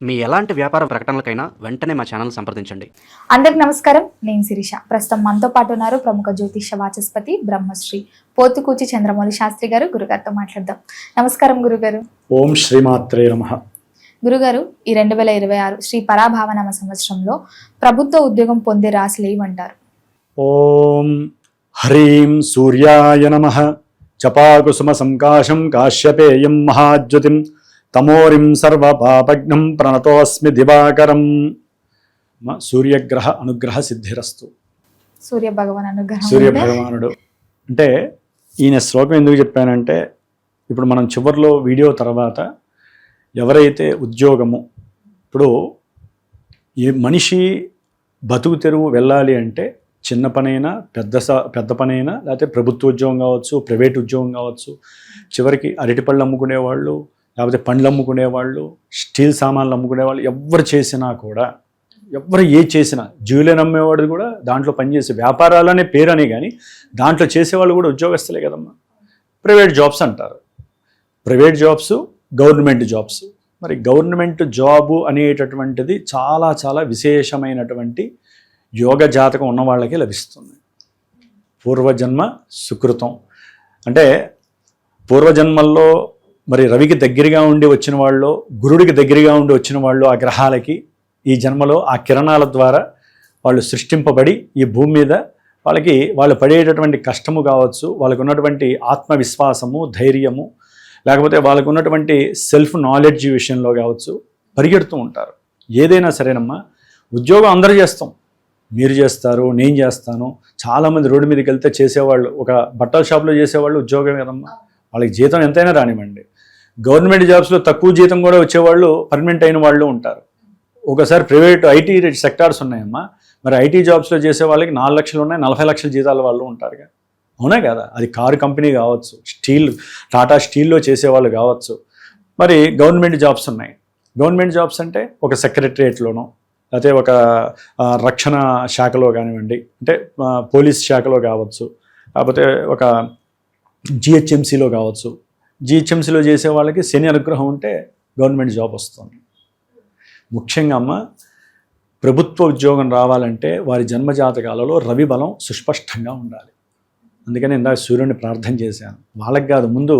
మీ ఎలాంటి వ్యాపార ప్రకటనలకైనా వెంటనే మా ఛానల్ సంప్రదించండి. అందరికి నమస్కారం, నేను శిరీష. ప్రస్తుతం మనతో పాటు ఉన్నారు ప్రముఖ జ్యోతిష వాచస్పతి బ్రహ్మశ్రీ పోతుకూచి చంద్రమౌళి శాస్త్రి గారు. గురుగారితో మాట్లాడదాం. నమస్కారం గురుగారు. ఓం శ్రీమాత్రే నమః. గురుగారు, ఈ 2026 శ్రీ పరాభావనామ సంవత్సరంలో ప్రభుత్వ ఉద్యోగం పొందే రాశులు ఏమంటారు? ఓం హ్రీం సూర్యాయ నమః. జపాకుసుమ సంకాశం కాశ్యపేయం మహాజ్యోతిం తమోరిం సర్వపాపఘ్నం ప్రణతోస్మి దివాకరం. సూర్యగ్రహ అనుగ్రహ సిద్ధిరస్తు. సూర్య భగవాన్ అనుగ్రహం. సూర్య భగవానుడు అంటే ఈయన శ్లోకం ఎందుకు చెప్పానంటే, ఇప్పుడు మనం చివరిలో వీడియో తర్వాత ఎవరైతే ఉద్యోగము, ఇప్పుడు ఈ మనిషి బతుకు తెరువు వెళ్ళాలి అంటే చిన్న పనైనా పెద్ద పనైనా, లేకపోతే ప్రభుత్వ ఉద్యోగం కావచ్చు, ప్రైవేట్ ఉద్యోగం కావచ్చు, చివరికి అరటిపళ్ళు అమ్ముకునేవాళ్ళు, లేకపోతే పండ్లు అమ్ముకునేవాళ్ళు, స్టీల్ సామాన్లు అమ్ముకునేవాళ్ళు, ఎవరు చేసినా కూడా, ఎవరు ఏ చేసినా, జ్యువెలరీ అమ్మేవాడు కూడా దాంట్లో పనిచేసే వ్యాపారాలనే పేరనే కానీ దాంట్లో చేసేవాళ్ళు కూడా ఉద్యోగస్తులే కదమ్మా. ప్రైవేట్ జాబ్స్ అంటారు. Private jobs, government jobs. మరి గవర్నమెంట్ జాబు అనేటటువంటిది చాలా చాలా విశేషమైనటువంటి యోగ జాతకం ఉన్న వాళ్ళకి లభిస్తుంది. పూర్వజన్మ సుకృతం అంటే పూర్వజన్మల్లో మరి రవికి దగ్గరగా ఉండి వచ్చిన వాళ్ళు, గురుడికి దగ్గరగా ఉండి వచ్చిన వాళ్ళు, ఆ గ్రహాలకి ఈ జన్మలో ఆ కిరణాల ద్వారా వాళ్ళు సృష్టింపబడి ఈ భూమి మీద వాళ్ళకి వాళ్ళు పడేటటువంటి కష్టము కావచ్చు, వాళ్ళకు ఉన్నటువంటి ఆత్మవిశ్వాసము, ధైర్యము, లేకపోతే వాళ్ళకు ఉన్నటువంటి సెల్ఫ్ నాలెడ్జ్ విషయంలో కావచ్చు పరిగెడుతూ ఉంటారు. ఏదైనా సరేనమ్మా, ఉద్యోగం అందరూ చేస్తాం. మీరు చేస్తారు, నేను చేస్తాను. చాలామంది రోడ్డు మీదకి వెళ్తే చేసేవాళ్ళు, ఒక బట్టల షాప్లో చేసేవాళ్ళు ఉద్యోగం కదమ్మా. వాళ్ళకి జీతం ఎంతైనా రానివ్వండి. గవర్నమెంట్ జాబ్స్లో తక్కువ జీతం కూడా వచ్చేవాళ్ళు, పర్మనెంట్ అయిన వాళ్ళు ఉంటారు. ఒకసారి ప్రైవేట్ ఐటీ సెక్టార్స్ ఉన్నాయమ్మా. మరి ఐటీ జాబ్స్లో చేసే వాళ్ళకి 4 లక్షలు ఉన్నాయి, 40 లక్షల జీతాల వాళ్ళు ఉంటారుగా. అవునా కదా? అది కారు కంపెనీ కావచ్చు, స్టీల్, టాటా స్టీల్లో చేసేవాళ్ళు కావచ్చు. మరి గవర్నమెంట్ జాబ్స్ ఉన్నాయి. గవర్నమెంట్ జాబ్స్ అంటే ఒక సెక్రటరియట్లోనో, లేకపోతే ఒక రక్షణ శాఖలో కానివ్వండి, అంటే పోలీస్ శాఖలో కావచ్చు, లేకపోతే ఒక జిహెచ్ఎంసీలో కావచ్చు. జిహెచ్ఎంసీలో చేసే వాళ్ళకి శని అనుగ్రహం ఉంటే గవర్నమెంట్ జాబ్ వస్తుంది. ముఖ్యంగా అమ్మ, ప్రభుత్వ ఉద్యోగం రావాలంటే వారి జన్మజాతకాలలో రవి బలం సుస్పష్టంగా ఉండాలి. అందుకని ఇందాక సూర్యుడిని ప్రార్థన చేశాను. వాళ్ళకి కాదు, ముందు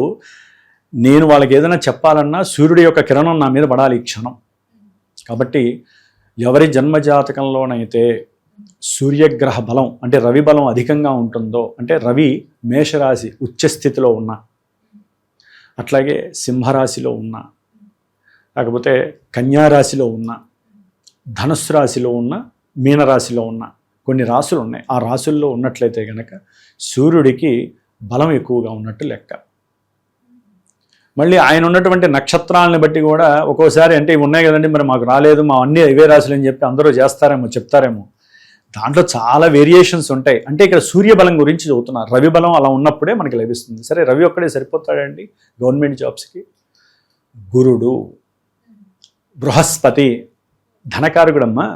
నేను వాళ్ళకి ఏదైనా చెప్పాలన్నా సూర్యుడి యొక్క కిరణం నా మీద పడాలి ఈ క్షణం. కాబట్టి ఎవరి జన్మజాతకంలోనైతే సూర్యగ్రహ బలం అంటే రవి బలం అధికంగా ఉంటుందో, అంటే రవి మేషరాశి ఉచ్చస్థితిలో ఉన్న, అట్లాగే సింహరాశిలో ఉన్న, లేకపోతే కన్యారాశిలో ఉన్న, ధనుస్సు రాశిలో ఉన్న, మీనరాశిలో ఉన్న కొన్ని రాశులు ఉన్నాయి. ఆ రాశుల్లో ఉన్నట్లయితే కనుక సూర్యుడికి బలం ఎక్కువగా ఉన్నట్టు లెక్క. మళ్ళీ ఆయన ఉన్నటువంటి నక్షత్రాలను బట్టి కూడా ఒక్కోసారి, అంటే ఇవి ఉన్నాయి కదండి మరి మాకు రాలేదు, మా అన్ని ఇవే రాశులు అని చెప్పి అందరూ చేస్తారేమో, చెప్తారేమో. దాంట్లో చాలా వేరియేషన్స్ ఉంటాయి. అంటే ఇక్కడ సూర్యబలం గురించి చదువుతున్నారు. రవి బలం అలా ఉన్నప్పుడే మనకి లభిస్తుంది. సరే, రవి ఒక్కడే సరిపోతాడండి గవర్నమెంట్ జాబ్స్కి? గురుడు, బృహస్పతి ధనకారకుడమ్మా.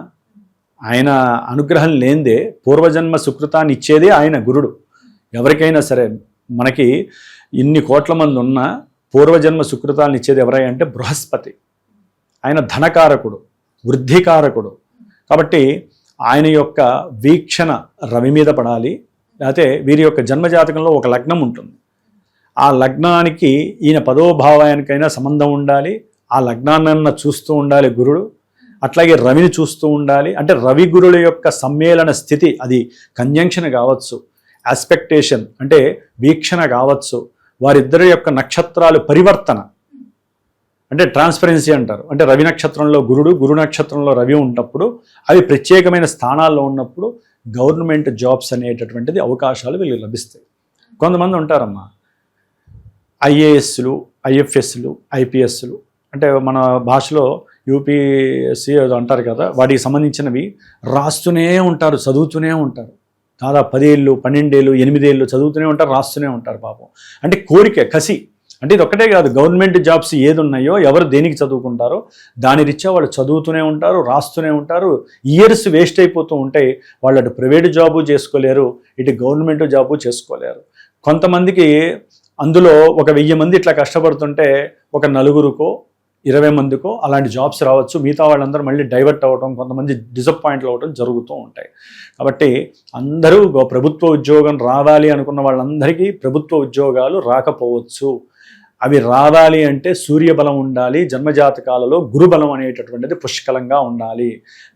ఆయన అనుగ్రహం లేనిదే పూర్వజన్మ సుకృతాన్ని ఇచ్చేదే ఆయన గురుడు. ఎవరికైనా సరే, మనకి ఇన్ని కోట్ల మంది ఉన్నా పూర్వజన్మ సుకృతాలను ఇచ్చేది ఎవరై అంటే బృహస్పతి. ఆయన ధనకారకుడు, వృద్ధికారకుడు. కాబట్టి ఆయన యొక్క వీక్షణ రవి మీద పడాలి. లేకపోతే వీరి యొక్క జన్మజాతకంలో ఒక లగ్నం ఉంటుంది. ఆ లగ్నానికి ఈయన 10వ భావానికైనా సంబంధం ఉండాలి. ఆ లగ్నాన్న చూస్తూ ఉండాలి గురుడు. అట్లాగే రవిని చూస్తూ ఉండాలి. అంటే రవి గురుల యొక్క సమ్మేళన స్థితి, అది కంజంక్షన్ కావచ్చు, ఆస్పెక్టేషన్ అంటే వీక్షణ కావచ్చు, వారిద్దరి యొక్క నక్షత్రాలు పరివర్తన అంటే ట్రాన్స్పరెన్సీ అంటారు. అంటే రవి నక్షత్రంలో గురుడు, గురు నక్షత్రంలో రవి ఉన్నప్పుడు, అవి ప్రత్యేకమైన స్థానాల్లో ఉన్నప్పుడు గవర్నమెంట్ జాబ్స్ అనేటటువంటిది అవకాశాలు వీళ్ళకి లభిస్తాయి. కొంతమంది ఉంటారమ్మా, ఐఏఎస్లు, ఐఎఫ్ఎస్లు, ఐపీఎస్లు, అంటే మన భాషలో యూపీఎస్సీ అంటారు కదా, వాటికి సంబంధించినవి రాస్తూనే ఉంటారు, చదువుతూనే ఉంటారు. దాదాపు 10 ఏళ్ళు, 12 ఏళ్ళు, 8 ఏళ్ళు చదువుతూనే ఉంటారు, రాస్తూనే ఉంటారు పాపం. అంటే కోరిక, కసి. అంటే ఇది ఒక్కటే కాదు, గవర్నమెంట్ జాబ్స్ ఏది ఉన్నాయో, ఎవరు దేనికి చదువుకుంటారో దాని రీత్యా వాళ్ళు చదువుతూనే ఉంటారు, రాస్తూనే ఉంటారు. ఇయర్స్ వేస్ట్ అయిపోతూ ఉంటాయి. వాళ్ళు అటు ప్రైవేట్ జాబు చేసుకోలేరు, ఇటు గవర్నమెంట్ జాబు చేసుకోలేరు. కొంతమందికి అందులో ఒక 1000 మంది ఇట్లా కష్టపడుతుంటే ఒక 4గురికో 20 మందికో అలాంటి జాబ్స్ రావచ్చు. మిగతా వాళ్ళందరూ మళ్ళీ డైవర్ట్ అవ్వడం, కొంతమంది డిసప్పాయింట్లు అవ్వడం జరుగుతూ ఉంటాయి. కాబట్టి అందరూ ప్రభుత్వ ఉద్యోగం రావాలి అనుకున్న వాళ్ళందరికీ ప్రభుత్వ ఉద్యోగాలు రాకపోవచ్చు. అవి రావాలి అంటే సూర్యబలం ఉండాలి, జన్మజాతకాలలో గురుబలం అనేటటువంటిది పుష్కలంగా ఉండాలి.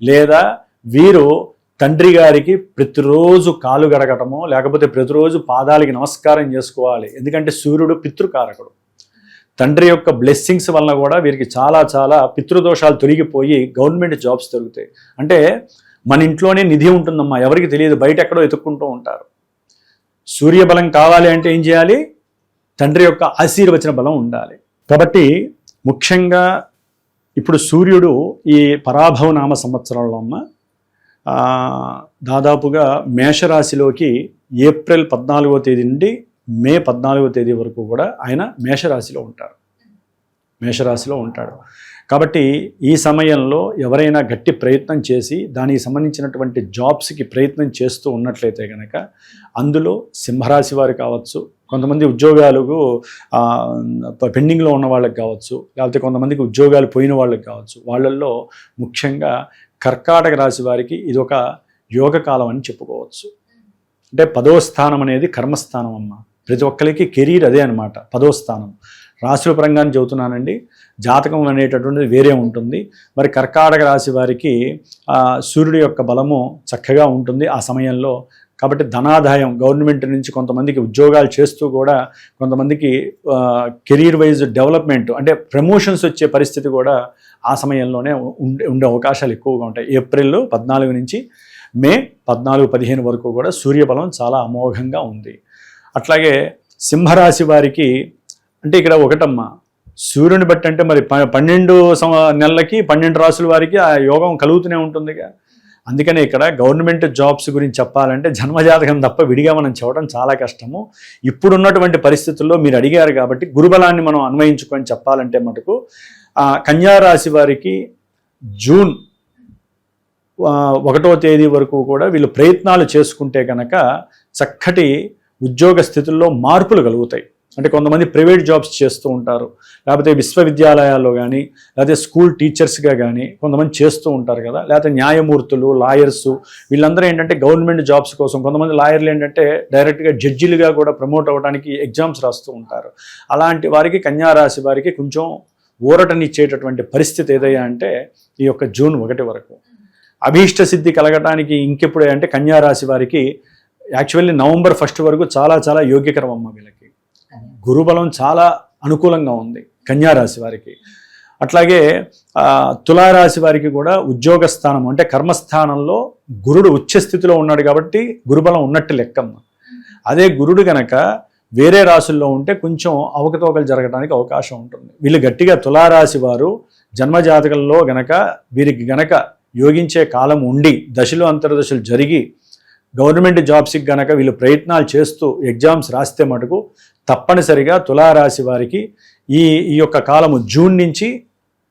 లేదా వీరు తండ్రి గారికి ప్రతిరోజు కాలు గడగటమో లేకపోతే ప్రతిరోజు పాదాలకి నమస్కారం చేసుకోవాలి. ఎందుకంటే సూర్యుడు పితృకారకుడు. తండ్రి యొక్క బ్లెస్సింగ్స్ వలన కూడా వీరికి చాలా చాలా పితృదోషాలు తొలగిపోయి గవర్నమెంట్ జాబ్స్ దొరుకుతాయి. అంటే మన ఇంట్లోనే నిధి ఉంటుందమ్మా, ఎవరికి తెలియదు, బయట ఎక్కడో ఎత్తుక్కుంటూ ఉంటారు. సూర్యబలం కావాలి అంటే ఏం చేయాలి? తండ్రి యొక్క ఆశీర్వచన బలం ఉండాలి. కాబట్టి ముఖ్యంగా ఇప్పుడు సూర్యుడు ఈ పరాభవ నామ సంవత్సరంలో అమ్మ దాదాపుగా మేషరాశిలోకి ఏప్రిల్ 14వ తేదీ నుండి మే 14వ తేదీ వరకు కూడా ఆయన మేషరాశిలో ఉంటాడు. కాబట్టి ఈ సమయంలో ఎవరైనా గట్టి ప్రయత్నం చేసి దానికి సంబంధించినటువంటి జాబ్స్కి ప్రయత్నం చేస్తూ ఉన్నట్లయితే కనుక అందులో సింహరాశి వారు కావచ్చు, కొంతమంది ఉద్యోగాలకు పెండింగ్లో ఉన్న వాళ్ళకి కావచ్చు, లేకపోతే కొంతమందికి ఉద్యోగాలు పోయిన వాళ్ళకి కావచ్చు, వాళ్ళల్లో ముఖ్యంగా కర్కాటక రాశి వారికి ఇది ఒక యోగకాలం అని చెప్పుకోవచ్చు. అంటే 10వ స్థానం అనేది కర్మస్థానం అమ్మ. ప్రతి ఒక్కరికి కెరీర్ అదే అనమాట, 10వ స్థానం. రాశుల పరంగానే చెబుతున్నానండి, జాతకం అనేటటువంటిది వేరే ఉంటుంది. మరి కర్కాటక రాశి వారికి సూర్యుడి యొక్క బలము చక్కగా ఉంటుంది ఆ సమయంలో. కాబట్టి ధనాదాయం గవర్నమెంట్ నుంచి కొంతమందికి ఉద్యోగాలు చేస్తూ కూడా కొంతమందికి కెరీర్ వైజ్ డెవలప్మెంట్ అంటే ప్రమోషన్స్ వచ్చే పరిస్థితి కూడా ఆ సమయంలోనే ఉండే అవకాశాలు ఎక్కువగా ఉంటాయి. ఏప్రిల్ 14 నుంచి మే 14-15 వరకు కూడా సూర్యబలం చాలా అమోఘంగా ఉంది. అట్లాగే సింహరాశి వారికి అంటే ఇక్కడ ఒకటమ్మా, సూర్యుని బట్టి అంటే మరి 12 నెలలకి 12 రాసుల వారికి ఆ యోగం కలుగుతూనే ఉంటుందిగా. అందుకనే ఇక్కడ గవర్నమెంట్ జాబ్స్ గురించి చెప్పాలంటే జన్మజాతకం తప్ప విడిగా మనం చెప్పడం చాలా కష్టము. ఇప్పుడున్నటువంటి పరిస్థితుల్లో మీరు అడిగారు కాబట్టి గురుబలాన్ని మనం అన్వయించుకొని చెప్పాలంటే మటుకు కన్యారాశి వారికి జూన్ 1వ తేదీ వరకు కూడా వీళ్ళు ప్రయత్నాలు చేసుకుంటే కనుక చక్కటి ఉద్యోగ స్థితుల్లో మార్పులు కలుగుతాయి. అంటే కొంతమంది ప్రైవేట్ జాబ్స్ చేస్తూ ఉంటారు, లేకపోతే విశ్వవిద్యాలయాల్లో కానీ లేకపోతే స్కూల్ టీచర్స్గా కానీ కొంతమంది చేస్తూ ఉంటారు కదా, లేకపోతే న్యాయమూర్తులు, లాయర్సు, వీళ్ళందరూ ఏంటంటే గవర్నమెంట్ జాబ్స్ కోసం, కొంతమంది లాయర్లు ఏంటంటే డైరెక్ట్గా జడ్జిలుగా కూడా ప్రమోట్ అవ్వడానికి ఎగ్జామ్స్ రాస్తూ ఉంటారు. అలాంటి వారికి కన్యారాశి వారికి కొంచెం ఊరటనిచ్చేటటువంటి పరిస్థితి ఏదయ్యా అంటే ఈ యొక్క జూన్ 1 వరకు. అభీష్ట సిద్ధి కలగటానికి ఇంకెప్పుడే అంటే కన్యారాశి వారికి యాక్చువల్లీ నవంబర్ 1 వరకు చాలా చాలా యోగ్యకరం అమ్మ. వీళ్ళకి గురుబలం చాలా అనుకూలంగా ఉంది కన్యారాశి వారికి. అట్లాగే తులారాశి వారికి కూడా ఉద్యోగ స్థానం అంటే కర్మస్థానంలో గురుడు ఉచ్చస్థితిలో ఉన్నాడు కాబట్టి గురుబలం ఉన్నట్టు లెక్కమ్మ. అదే గురుడు గనక వేరే రాశుల్లో ఉంటే కొంచెం అవకతవకలు జరగడానికి అవకాశం ఉంటుంది. వీళ్ళు గట్టిగా తులారాశి వారు జన్మజాతకంలో గనక వీరికి గనక యోగించే కాలం ఉండి దశలు అంతర్దశలు జరిగి గవర్నమెంట్ జాబ్స్కి గనక వీళ్ళు ప్రయత్నాలు చేస్తూ ఎగ్జామ్స్ రాస్తే మటుకు తప్పనిసరిగా తులారాశి వారికి ఈ యొక్క కాలము జూన్ నుంచి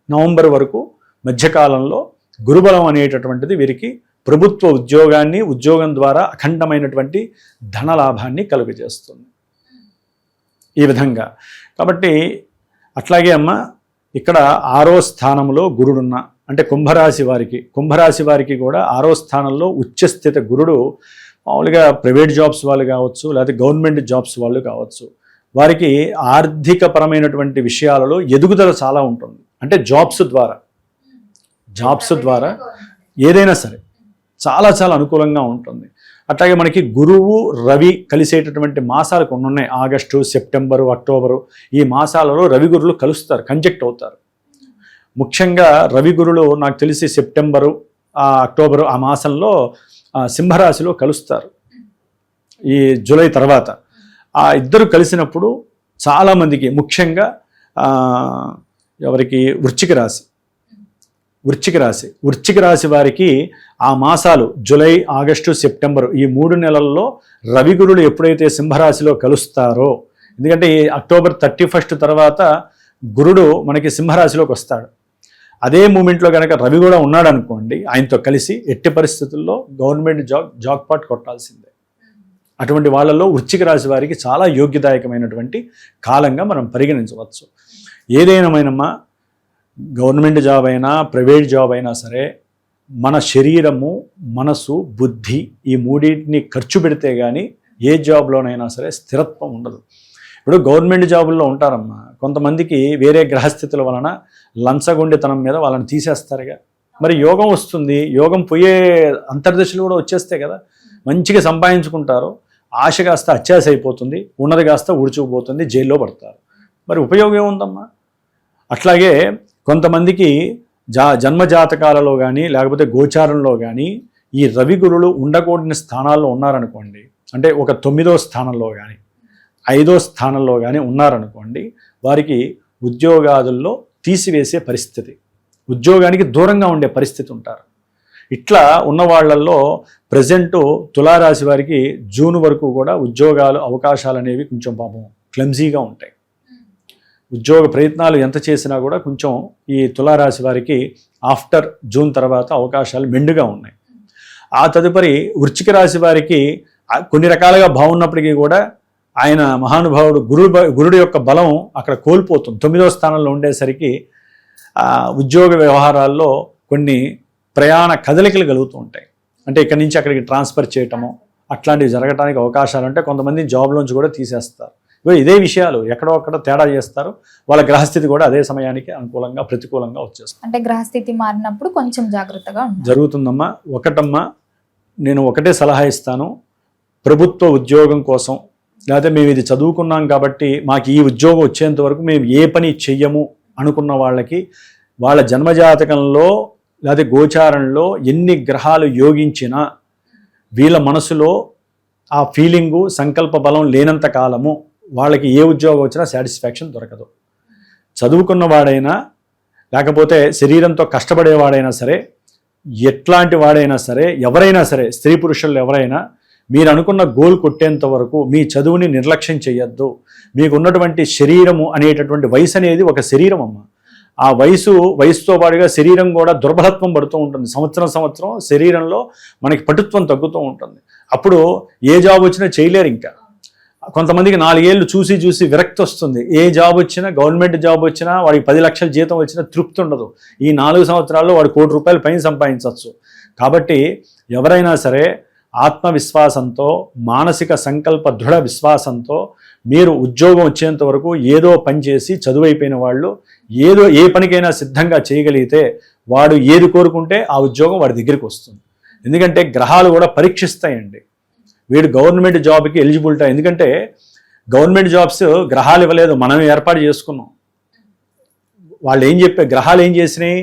నవంబర్ వరకు మధ్యకాలంలో గురుబలం అనేటటువంటిది వీరికి ప్రభుత్వ ఉద్యోగాన్ని, ఉద్యోగం ద్వారా అఖండమైనటువంటి ధనలాభాన్ని కలుగజేస్తుంది ఈ విధంగా. కాబట్టి అట్లాగే అమ్మ ఇక్కడ 6వ స్థానంలో గురుడున్న అంటే కుంభరాశి వారికి కూడా 6వ స్థానంలో ఉచ్చస్థిత గురుడు మామూలుగా ప్రైవేట్ జాబ్స్ వాళ్ళు కావచ్చు, లేకపోతే గవర్నమెంట్ జాబ్స్ వాళ్ళు కావచ్చు, వారికి ఆర్థిక పరమైనటువంటి విషయాలలో ఎదుగుదల చాలా ఉంటుంది. అంటే జాబ్స్ ద్వారా ఏదైనా సరే చాలా చాలా అనుకూలంగా ఉంటుంది. అట్లాగే మనకి గురువు రవి కలిసేటటువంటి మాసాలు కొన్ని ఉన్నాయి. ఆగస్టు, సెప్టెంబరు, అక్టోబరు ఈ మాసాలలో రవి గురులు కలుస్తారు, కంజెక్ట్ అవుతారు. ముఖ్యంగా రవి గురులు నాకు తెలిసి సెప్టెంబరు, అక్టోబరు ఆ మాసంలో సింహరాశిలో కలుస్తారు. ఈ జూలై తర్వాత ఆ ఇద్దరు కలిసినప్పుడు చాలామందికి ముఖ్యంగా ఎవరికి వృశ్చిక రాశి వారికి ఆ మాసాలు జూలై, ఆగస్టు, సెప్టెంబరు ఈ 3 నెలల్లో రవి గురులు ఎప్పుడైతే సింహరాశిలో కలుస్తారో, ఎందుకంటే ఈ అక్టోబర్ 31 తర్వాత గురుడు మనకి సింహరాశిలోకి వస్తాడు. అదే మూమెంట్లో కనుక రవి కూడా ఉన్నాడు అనుకోండి, ఆయనతో కలిసి ఎట్టి పరిస్థితుల్లో గవర్నమెంట్ జాక్పాట్ కొట్టాల్సిందే. అటువంటి వాళ్ళలో వృశ్చిక రాశి వారికి చాలా యోగ్యదాయకమైనటువంటి కాలంగా మనం పరిగణించవచ్చు. ఏదైనామైనమ్మా గవర్నమెంట్ జాబ్ అయినా ప్రైవేట్ జాబ్ అయినా సరే మన శరీరము, మనసు, బుద్ధి ఈ మూడింటిని ఖర్చు పెడితే కానీ ఏ జాబ్లోనైనా సరే స్థిరత్వం ఉండదు. ఇప్పుడు గవర్నమెంట్ జాబుల్లో ఉంటారమ్మా, కొంతమందికి వేరే గ్రహస్థితుల వలన లంచగొండితనం మీద వాళ్ళని తీసేస్తారుగా. మరి యోగం వస్తుంది, యోగం పోయే అంతర్దశలు కూడా వచ్చేస్తే కదా మంచిగా సంపాదించుకుంటారు, ఆశ కాస్త అత్యాశ అయిపోతుంది, ఉన్నది కాస్త ఊడ్చుకుపోతుంది, జైల్లో పడతారు. మరి ఉపయోగం ఏముందమ్మా? అట్లాగే కొంతమందికి జన్మజాతకాలలో కానీ లేకపోతే గోచారంలో కానీ ఈ రవి గురులు ఉండకూడని స్థానాల్లో ఉన్నారనుకోండి, అంటే ఒక 9వ స్థానంలో కానీ 5వ స్థానంలో కానీ ఉన్నారనుకోండి, వారికి ఉద్యోగాదుల్లో తీసివేసే పరిస్థితి, ఉద్యోగానికి దూరంగా ఉండే పరిస్థితి ఉంటారు. ఇట్లా ఉన్న వాళ్ళల్లో ప్రజెంటు తులారాశి వారికి జూన్ వరకు కూడా ఉద్యోగాలు అవకాశాలు అనేవి కొంచెం పాపం క్లమ్జీగా ఉంటాయి. ఉద్యోగ ప్రయత్నాలు ఎంత చేసినా కూడా కొంచెం ఈ తులారాశి వారికి ఆఫ్టర్ జూన్ తర్వాత అవకాశాలు మెండుగా ఉన్నాయి. ఆ తదుపరి వృశ్చిక రాశి వారికి కొన్ని రకాలుగా బాగున్నప్పటికీ కూడా ఆయన మహానుభావుడు గురుడు యొక్క బలం అక్కడ కోల్పోతుంది. 9వ స్థానంలో ఉండేసరికి ఉద్యోగ వ్యవహారాల్లో కొన్ని ప్రయాణ కదలికలు కలుగుతూ ఉంటాయి. అంటే ఇక్కడి నుంచి అక్కడికి ట్రాన్స్ఫర్ చేయటము అట్లాంటివి జరగడానికి అవకాశాలు ఉంటాయి. కొంతమంది జాబ్లోంచి కూడా తీసేస్తారు. ఇదే విషయాలు ఎక్కడో అక్కడ తేడా చేస్తారు. వాళ్ళ గ్రహస్థితి కూడా అదే సమయానికి అనుకూలంగా ప్రతికూలంగా వచ్చేస్తుంది. అంటే గ్రహస్థితి మారినప్పుడు కొంచెం జాగ్రత్తగా జరుగుతుందమ్మా. నేను ఒకటే సలహా ఇస్తాను, ప్రభుత్వ ఉద్యోగం కోసం లేకపోతే మేము ఇది చదువుకున్నాం కాబట్టి మాకు ఈ ఉద్యోగం వచ్చేంత వరకు మేము ఏ పని చెయ్యము అనుకున్న వాళ్ళకి వాళ్ళ జన్మజాతకంలో లేకపోతే గోచారంలో ఎన్ని గ్రహాలు యోగించినా వీళ్ళ మనసులో ఆ ఫీలింగు సంకల్ప బలం లేనంత కాలము వాళ్ళకి ఏ ఉద్యోగం వచ్చినా సాటిస్ఫాక్షన్ దొరకదు. చదువుకున్న వాడైనా లేకపోతే శరీరంతో కష్టపడేవాడైనా సరే, ఎట్లాంటి వాడైనా సరే, ఎవరైనా సరే, స్త్రీ పురుషులు ఎవరైనా మీరు అనుకున్న గోల్ కొట్టేంత వరకు మీ చదువుని నిర్లక్ష్యం చేయొద్దు. మీకు ఉన్నటువంటి శరీరము అనేటటువంటి వయసు అనేది ఒక శరీరం అమ్మ. ఆ వయసుతో పాటుగా శరీరం కూడా దుర్బలత్వం పడుతూ ఉంటుంది. సంవత్సరం శరీరంలో మనకి పటుత్వం తగ్గుతూ ఉంటుంది. అప్పుడు ఏ జాబ్ వచ్చినా చేయలేరు. ఇంకా కొంతమందికి 4 ఏళ్ళు చూసి విరక్తి వస్తుంది. ఏ జాబ్ వచ్చినా, గవర్నమెంట్ జాబ్ వచ్చినా, వాడికి 10 లక్షల జీతం వచ్చినా తృప్తి ఉండదు. ఈ 4 సంవత్సరాల్లో వాడు ₹1 కోటి పైన సంపాదించవచ్చు. కాబట్టి ఎవరైనా సరే ఆత్మవిశ్వాసంతో, మానసిక సంకల్ప దృఢ విశ్వాసంతో మీరు ఉద్యోగం వచ్చేంత వరకు ఏదో పని చేసి చదువైపోయిన వాళ్ళు ఏ పనికైనా సిద్ధంగా చేయగలిగితే వాడు ఏది కోరుకుంటే ఆ ఉద్యోగం వాడి దగ్గరికి వస్తుంది. ఎందుకంటే గ్రహాలు కూడా పరీక్షిస్తాయండి. వీడు గవర్నమెంట్ జాబ్కి ఎలిజిబిలిటీ, ఎందుకంటే గవర్నమెంట్ జాబ్స్ గ్రహాలు ఇవ్వలేదు, మనమే ఏర్పాటు చేసుకున్నాం. వాళ్ళు గ్రహాలు ఏం చేసినాయి,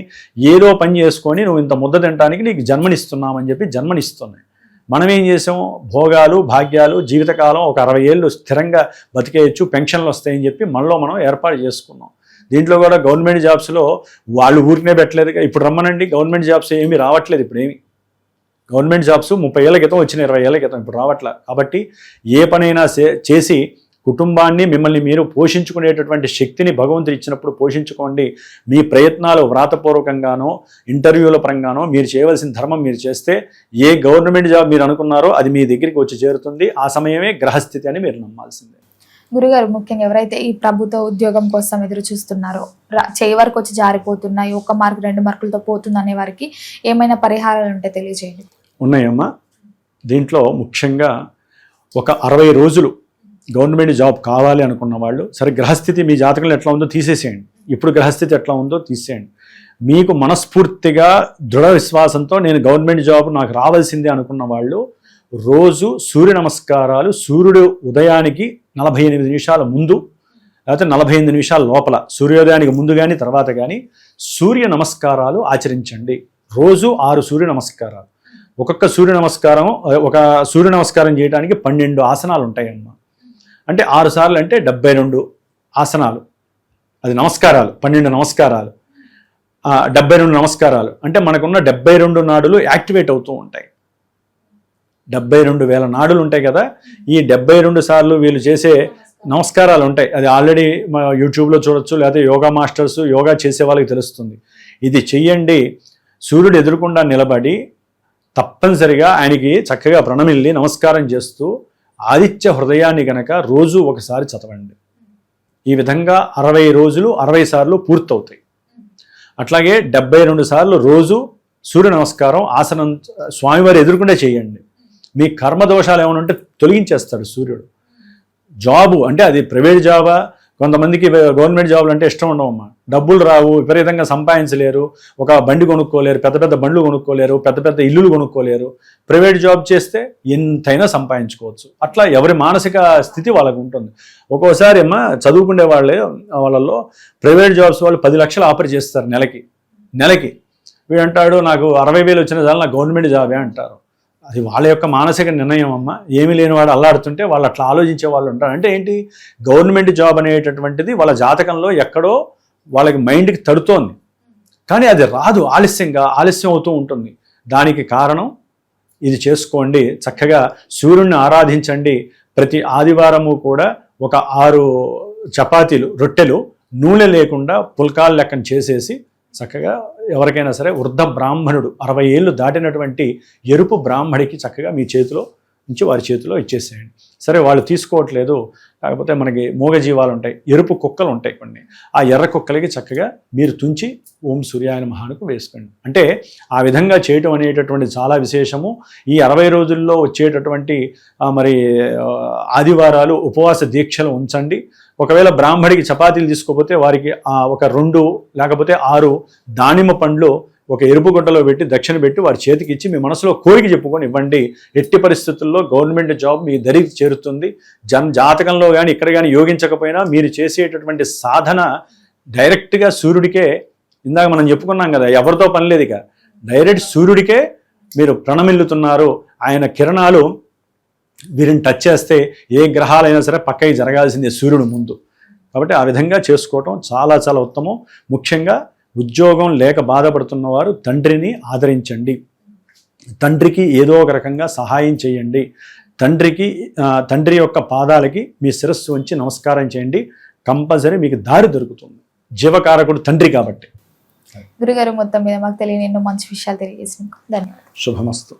ఏదో పని చేసుకొని నువ్వు ఇంత ముద్ద తినడానికి నీకు జన్మనిస్తున్నామని చెప్పి జన్మనిస్తున్నాయి. మనం ఏం చేసాము, భోగాలు భాగ్యాలు, జీవితకాలం ఒక 60 ఏళ్ళు స్థిరంగా బతికేయచ్చు, పెన్షన్లు వస్తాయని చెప్పి మనలో మనం ఏర్పాటు చేసుకున్నాం. దీంట్లో కూడా గవర్నమెంట్ జాబ్స్లో వాళ్ళు ఊరినే పెట్టలేదుగా. ఇప్పుడు రమ్మనండి, గవర్నమెంట్ జాబ్స్ ఏమీ రావట్లేదు. ఇప్పుడు ఏమి గవర్నమెంట్ జాబ్స్ 30 ఏళ్ల క్రితం వచ్చిన, 20 ఏళ్ల క్రితం, ఇప్పుడు రావట్లేదు. కాబట్టి ఏ పనైనా చేసి కుటుంబాన్ని, మిమ్మల్ని మీరు పోషించుకునేటటువంటి శక్తిని భగవంతుడు ఇచ్చినప్పుడు పోషించుకోండి. మీ ప్రయత్నాలు వ్రాతపూర్వకంగానో ఇంటర్వ్యూల పరంగానో మీరు చేయవలసిన ధర్మం మీరు చేస్తే ఏ గవర్నమెంట్ జాబ్ మీరు అనుకున్నారో అది మీ దగ్గరికి వచ్చి చేరుతుంది. ఆ సమయమే గ్రహస్థితి అని మీరు నమ్మాల్సిందే. గురుగారు, ముఖ్యంగా ఎవరైతే ఈ ప్రభుత్వ ఉద్యోగం కోసం ఎదురు చూస్తున్నారో, చేయి వరకు వచ్చి జారిపోతున్నాయి, 1 మార్కు 2 మార్కులతో పోతుంది అనే వారికి ఏమైనా పరిహారాలు ఉంటే తెలియజేయండి. ఉన్నాయమ్మా. దీంట్లో ముఖ్యంగా ఒక 60 రోజులు గవర్నమెంట్ జాబ్ కావాలి అనుకున్న వాళ్ళు, సరే గ్రహస్థితి మీ జాతకంలో ఎట్లా ఉందో తీసేసేయండి, ఇప్పుడు గ్రహస్థితి ఎట్లా ఉందో తీసేయండి. మీకు మనస్ఫూర్తిగా దృఢ విశ్వాసంతో నేను గవర్నమెంట్ జాబ్ నాకు రావాల్సిందే అనుకున్న వాళ్ళు రోజు సూర్య నమస్కారాలు, సూర్యుడు ఉదయానికి 48 నిమిషాల ముందు లేకపోతే 48 నిమిషాల లోపల, సూర్యోదయానికి ముందు కానీ తర్వాత కానీ సూర్య నమస్కారాలు ఆచరించండి. రోజు 6 సూర్య నమస్కారాలు. ఒక సూర్య నమస్కారం చేయడానికి 12 ఆసనాలు ఉంటాయమ్మా. అంటే 6 సార్లు అంటే 72 ఆసనాలు, అది నమస్కారాలు, 12 నమస్కారాలు, 72 నమస్కారాలు. అంటే మనకున్న 72 నాడులు యాక్టివేట్ అవుతూ ఉంటాయి. 72,000 నాడులు ఉంటాయి కదా. ఈ 72 సార్లు వీళ్ళు చేసే నమస్కారాలు ఉంటాయి. అది ఆల్రెడీ యూట్యూబ్లో చూడొచ్చు, లేకపోతే యోగా మాస్టర్స్, యోగా చేసే వాళ్ళకి తెలుస్తుంది. ఇది చెయ్యండి. సూర్యుడు ఎదురుకుండా నిలబడి తప్పనిసరిగా ఆయనకి చక్కగా ప్రణమిల్లి నమస్కారం చేస్తూ ఆదిత్య హృదయాన్ని గనక రోజు ఒకసారి చదవండి. ఈ విధంగా 60 రోజులు 60 సార్లు పూర్తవుతాయి. అట్లాగే 72 సార్లు రోజు సూర్య నమస్కారం ఆసనం స్వామివారి ఎదురుకుండా చేయండి. మీ కర్మదోషాలు ఏమైనా ఉంటే తొలగించేస్తాడు సూర్యుడు. జాబు అంటే అది ప్రైవేట్ జాబా, కొంతమందికి గవర్నమెంట్ జాబులు అంటే ఇష్టం ఉండవమ్మా. డబ్బులు రావు, విపరీతంగా సంపాదించలేరు, ఒక బండి కొనుక్కోలేరు, పెద్ద పెద్ద బండ్లు కొనుక్కోలేరు, పెద్ద పెద్ద ఇల్లులు కొనుక్కోలేరు. ప్రైవేట్ జాబ్ చేస్తే ఎంతైనా సంపాదించుకోవచ్చు. అట్లా ఎవరి మానసిక స్థితి వాళ్ళకు ఉంటుంది. ఒక్కోసారి అమ్మా చదువుకునే వాళ్ళలో ప్రైవేట్ జాబ్స్ వాళ్ళు 10 లక్షలు ఆఫర్ చేస్తారు నెలకి. వీడు అంటాడు నాకు 60,000 వచ్చిన చాలు నాకు గవర్నమెంట్ జాబే అంటారు. అది వాళ్ళ యొక్క మానసిక నిర్ణయం అమ్మ. ఏమీ లేని వాడు అల్లాడుతుంటే వాళ్ళు అట్లా ఆలోచించే వాళ్ళు ఉంటారు. అంటే ఏంటి, గవర్నమెంట్ జాబ్ అనేటటువంటిది వాళ్ళ జాతకంలో ఎక్కడో వాళ్ళకి మైండ్కి తడుతోంది, కానీ అది రాదు, ఆలస్యం అవుతూ ఉంటుంది. దానికి కారణం ఇది చేసుకోండి. చక్కగా సూర్యుడిని ఆరాధించండి. ప్రతి ఆదివారము కూడా ఒక 6 చపాతీలు రొట్టెలు నూనె లేకుండా పుల్కాలు లెక్కన చేసేసి చక్కగా ఎవరికైనా సరే వృద్ధ బ్రాహ్మణుడు 60 ఏళ్ళు దాటినటువంటి ఎరుపు బ్రాహ్మడికి చక్కగా మీ చేతిలో నుంచి వారి చేతిలో ఇచ్చేసేయండి. సరే వాళ్ళు తీసుకోవట్లేదు, కాకపోతే మనకి మూగజీవాలు ఉంటాయి, ఎరుపు కుక్కలు ఉంటాయి కొన్ని, ఆ ఎర్ర కుక్కలకి చక్కగా మీరు తుంచి ఓం సూర్యాయ నమఃకు వేసుకోండి. అంటే ఆ విధంగా చేయటం అనేటటువంటి చాలా విశేషము. ఈ 60 రోజుల్లో వచ్చేటటువంటి మరి ఆదివారాలు ఉపవాస దీక్షలు ఉంచండి. ఒకవేళ బ్రాహ్మడికి చపాతీలు తీసుకోకపోతే వారికి ఒక 2 లేకపోతే 6 దానిమ్మ పండ్లు ఒక ఎరుపు గుడ్డలో పెట్టి దక్షిణ పెట్టి వారి చేతికి ఇచ్చి మీ మనసులో కోరిక చెప్పుకొని ఇవ్వండి. ఎట్టి పరిస్థితుల్లో గవర్నమెంట్ జాబ్ మీ దరికి చేరుతుంది. జాతకంలో కానీ ఇక్కడ కానీ యోగించకపోయినా మీరు చేసేటటువంటి సాధన డైరెక్ట్గా సూర్యుడికే, ఇందాక మనం చెప్పుకున్నాం కదా, ఎవరితో పని లేదు, ఇక డైరెక్ట్ సూర్యుడికే మీరు ప్రణమిల్లుతున్నారు. ఆయన కిరణాలు వీరిని టచ్ చేస్తే ఏ గ్రహాలైనా సరే పక్కకి జరగాల్సిందే సూర్యుడు ముందు. కాబట్టి ఆ విధంగా చేసుకోవటం చాలా చాలా ఉత్తమం. ముఖ్యంగా ఉద్యోగం లేక బాధపడుతున్న వారు తండ్రిని ఆదరించండి. తండ్రికి ఏదో ఒక రకంగా సహాయం చేయండి. తండ్రి యొక్క పాదాలకి మీ శిరస్సు ఉంచి నమస్కారం చేయండి. కంపల్సరీ మీకు దారి దొరుకుతుంది. జీవకారకుడు తండ్రి కాబట్టి. గురుగారు మొత్తం మీద మాకు తెలియని ఎన్నో మంచి విషయాలు తెలియజేసినందుకు ధన్యవాదాలు. శుభమస్తు.